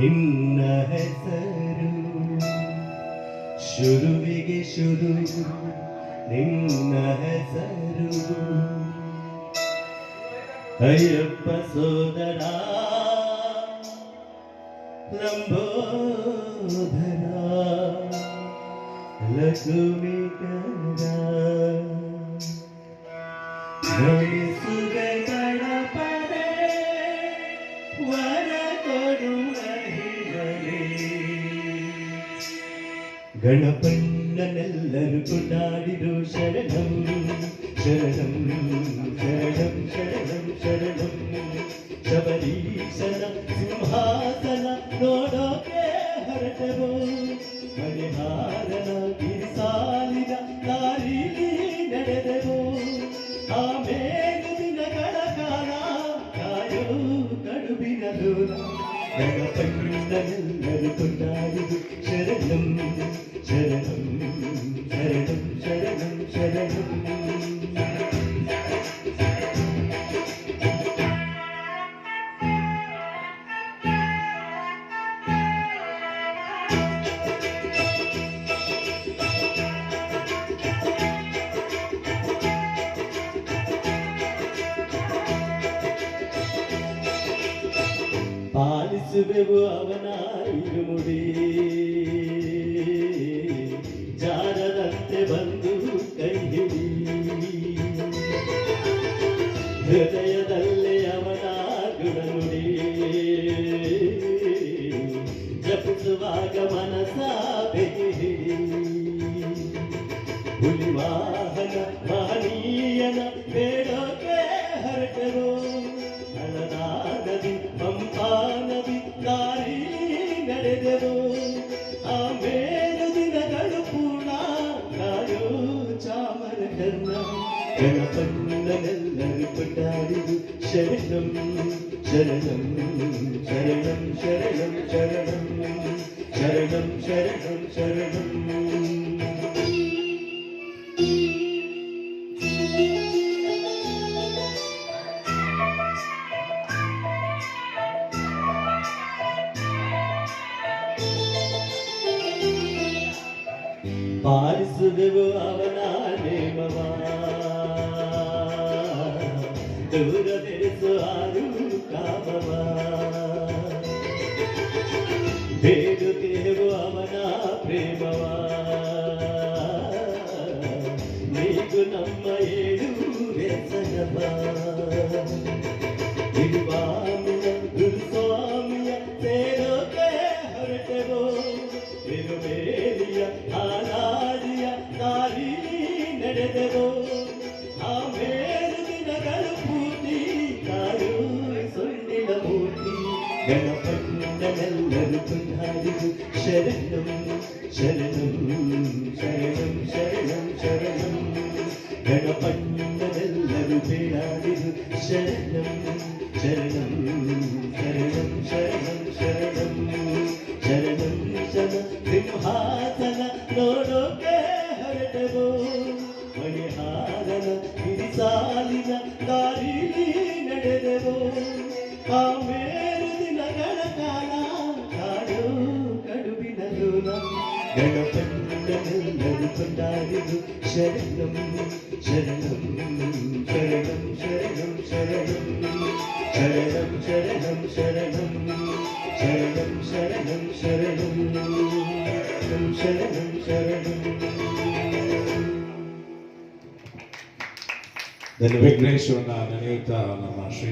ನಿನ್ನ ಹೆಸರು ಶುರುವಿಗೆ ಶುರು, ನಿನ್ನ ಹೆಸರು ಅಯ್ಯಪ್ಪ ಸೋದರ ಲಂಬೋದರ ಲಕ್ಷ್ಮೀಕರ ಗಣಿಸುವೆ ಗಣಪನೇ ವರ ಕೊಡು ಮಹಿಮನೇ. ಗಣಪಣ್ಣನೆಲ್ಲರೂ ಕೊಂಡಾಡಿರು ಶರಣಂ ಶರಣಂ ಶರಣಂ ಶರಣಂ ಶರಣಂ. ಶಬರೀಶನ ಸಿಂಹಾಸನ ನೋಡೋಕೆ ಹೊರಟೆವು, ಮಣಿಹಾರನ ಗಿರಿಸಾಲಿನ ದಾರಿಲಿ ನಡೆದೆವು. ಆಮೇಲೆ ದಿನಗಳ ಕಾಲ ಕಾಯೋ ಕಡುಬಿನ ದೂರ. ಗಣಪಣ್ಣನೆಲ್ಲರೂ ಕೊಂಡಾಡಿರು ಶರಣಂ ಶರಣಂ ಶರಣಂ ಶರಣಂ ಶರಣಂ. ಪಾಲಿಸುವೆವು ಅವನ ಇರುಮುಡಿ, ಜಾರದಂತೆ ಬಂದು ಕೈ ಹಿಡಿ. ಹೃದಯದಲ್ಲಿ ಅವನ ಗುಣನುಡಿ, ಜಪಿಸುವಾಗ ಮನಸ ಬೆಹಿಡಿ. ಹುಲಿವಾಹನ ಮಹನೀಯನ ಬೇಡೋಕೆ ಹೊರಟೆವು, ಹಣದಾನದಿ ಪಂಪಾನದಿ ದಾರಿ ನಡೆದೆವು. ಆಮೇಲೆ ದಿನಗಳು ಪೂರ್ಣ ಕಾಯೋ ಚಾಮರ ಕರ್ಣ. ಗಣಪಣ್ಣನೆಲ್ಲರೂ ಕೊಂಡಾಡಿರು ಶರಣಂ ಶರಣಂ ಶರಣಂ ಶರಣಂ ಶರಣಂ ಶರಣಂ ಶರಣಂ ಶರಣಂ. ಪಾಲಿಸುವೆವು ಅವನ ನೇಮವ, ದೂರದೆರೆಸು ಆರು ಕಾಮವ. ಬೇಡುತ್ತೇವು ಅವನ ಪ್ರೇಮವ, ನೀಗು ನಮ್ಮ ಏಳು ವ್ಯಸನವ. ಇರುವಾಮಿನ ಗುರುಸ್ವಾಮಿಯ ಸೇರೋಕೆ ಹೊರಟೆವು, ತಿರುಮೇಲಿಯ ಆನಾಡಿಯ ದಾರಿ ನಡೆದೆವು. ಆಮೇಲೆ ದಿನಗಳು ಪೂರ್ತಿ ಕಾಯೋ ಸೊನ್ನಿನ ಮೂರ್ತಿ. ಗಣಪಣ್ಣನೆಲ್ಲರೂ ಕೊಂಡಾಡಿರು ಶರಣಂ ಶರಣಂ ಶರಣಂ ಶರಣಂ ಶರಣಂ. ಗಣಪಣ್ಣನೆಲ್ಲರೂ ಬೇಡಾಡಿರು ಶರಣಂ ಶರಣಂ ಶರಣಂ ಶರಣಂ ಶರಣಂ ಶರಣಂ ಶರಣ. ಸಿಂಹಾಸನ ನೋಡೋಕೆ ಹೊರಟೆವು, ಮಣಿಹಾರನ ಗಿರಿಸಾಲಿನ ದಾರಿಲಿ ನಡೆದೆವು. ಆಮೇಲೆ ದಿನಗಳ ಕಾಲ ಕಾಯೋ ಕಡುಬಿನ ದೂರ. ಗಣಪಣ್ಣನೆಲ್ಲರೂ ಕೊಂಡಾಡಿರು ಶರಣಂ ಶರಣಂ ಶರಣಂ ಶರಣಂ ಶರಣಂ ಶರಣಂ ಶರಣಂ ಶರಣಂ ಶರಣಂ ಶರಣಂ ಶರಣಂ ಶರಣಂ ಶರಣಂ. ವಿಘ್ನೇಶ್ವರನ ನೆನೆಯುತ್ತಾ ನಮ್ಮ ಶ್ರೀ